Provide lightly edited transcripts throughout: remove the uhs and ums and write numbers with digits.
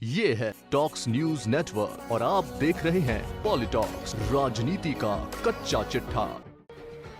ये है talks news network और आप देख रहे हैं पॉलिटॉक्स, राजनीति का कच्चा चिट्ठा।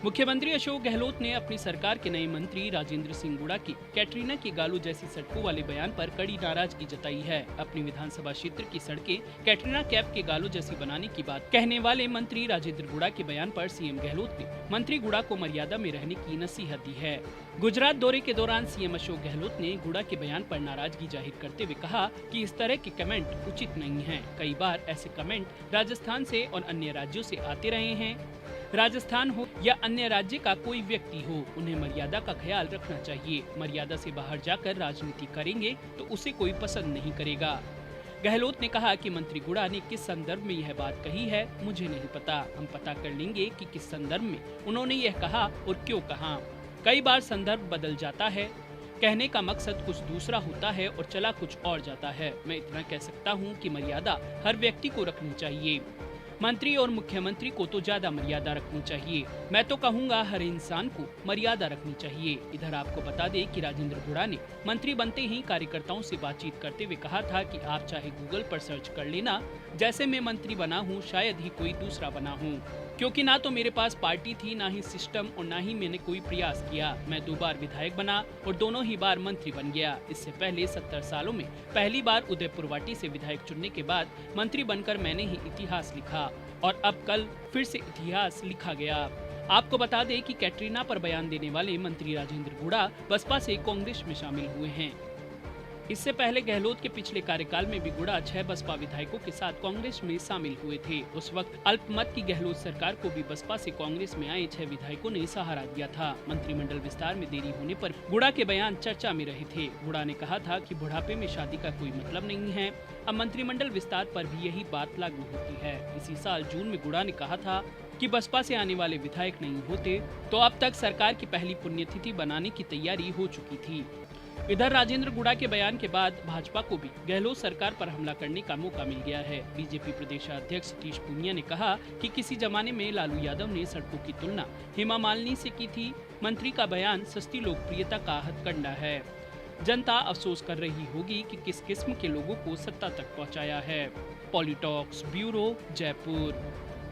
मुख्यमंत्री अशोक गहलोत ने अपनी सरकार के नए मंत्री राजेंद्र सिंह गुड़ा की कैटरीना की गालू जैसी सड़कों वाले बयान पर कड़ी नाराजगी जताई है। अपनी विधानसभा क्षेत्र की सड़कें कैटरीना कैफ के गालू जैसी बनाने की बात कहने वाले मंत्री राजेंद्र गुड़ा के बयान पर सीएम गहलोत ने मंत्री गुड़ा को मर्यादा में रहने की नसीहत दी है। गुजरात दौरे के दौरान सीएम अशोक गहलोत ने गुड़ा के बयान पर नाराजगी जाहिर करते हुए कहा कि इस तरह के कमेंट उचित नहीं हैं। कई बार ऐसे कमेंट राजस्थान से और अन्य राज्यों से आते रहे हैं। राजस्थान हो या अन्य राज्य का कोई व्यक्ति हो, उन्हें मर्यादा का ख्याल रखना चाहिए। मर्यादा से बाहर जाकर राजनीति करेंगे तो उसे कोई पसंद नहीं करेगा। गहलोत ने कहा कि मंत्री गुड़ा ने किस संदर्भ में यह बात कही है मुझे नहीं पता, हम पता कर लेंगे कि किस संदर्भ में उन्होंने यह कहा और क्यों कहा। कई बार संदर्भ बदल जाता है, कहने का मकसद कुछ दूसरा होता है और चला कुछ और जाता है। मैं इतना कह सकता हूँ कि मर्यादा हर व्यक्ति को रखनी चाहिए। मंत्री और मुख्यमंत्री को तो ज्यादा मर्यादा रखनी चाहिए। मैं तो कहूँगा हर इंसान को मर्यादा रखनी चाहिए। इधर आपको बता दें कि राजेंद्र गुड़ा ने मंत्री बनते ही कार्यकर्ताओं से बातचीत करते हुए कहा था कि आप चाहे गूगल पर सर्च कर लेना, जैसे मैं मंत्री बना हूँ शायद ही कोई दूसरा बना हूँ, क्योंकि ना तो मेरे पास पार्टी थी, ना ही सिस्टम और ना ही मैंने कोई प्रयास किया। मैं 2 बार विधायक बना और दोनों ही बार मंत्री बन गया। इससे पहले 70 सालों में पहली बार उदयपुर वाटी से विधायक चुनने के बाद मंत्री बनकर मैंने ही इतिहास लिखा और अब कल फिर से इतिहास लिखा गया। आपको बता दें कि कैटरीना पर बयान देने वाले मंत्री राजेंद्र गुड़ा बसपा से कांग्रेस में शामिल हुए हैं। इससे पहले गहलोत के पिछले कार्यकाल में भी गुड़ा 6 बसपा विधायकों के साथ कांग्रेस में शामिल हुए थे। उस वक्त अल्पमत की गहलोत सरकार को भी बसपा से कांग्रेस में आए 6 विधायकों ने सहारा दिया था। मंत्रिमंडल विस्तार में देरी होने पर गुड़ा के बयान चर्चा में रहे थे। गुड़ा ने कहा था कि बुढ़ापे में शादी का कोई मतलब नहीं है। अब मंत्रिमंडल विस्तार पर भी यही बात लागू होती है। इसी साल जून में गुड़ा ने कहा था कि बसपा से आने वाले विधायक नहीं होते तो अब तक सरकार की पहली पुण्यतिथि बनाने की तैयारी हो चुकी थी। इधर राजेंद्र गुड़ा के बयान के बाद भाजपा को भी गहलोत सरकार पर हमला करने का मौका मिल गया है। बीजेपी प्रदेशाध्यक्ष सतीश पूनिया ने कहा कि किसी जमाने में लालू यादव ने सड़कों की तुलना हेमा मालिनी से की थी। मंत्री का बयान सस्ती लोकप्रियता का हथकंडा है। जनता अफसोस कर रही होगी कि किस किस्म के लोगों को सत्ता तक पहुंचाया है। पॉलिटॉक्स ब्यूरो, जयपुर।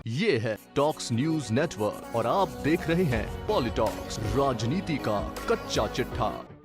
ये है टॉक्स न्यूज नेटवर्क और आप देख रहे हैं पॉलिटॉक्स, राजनीति का कच्चा चिट्ठा।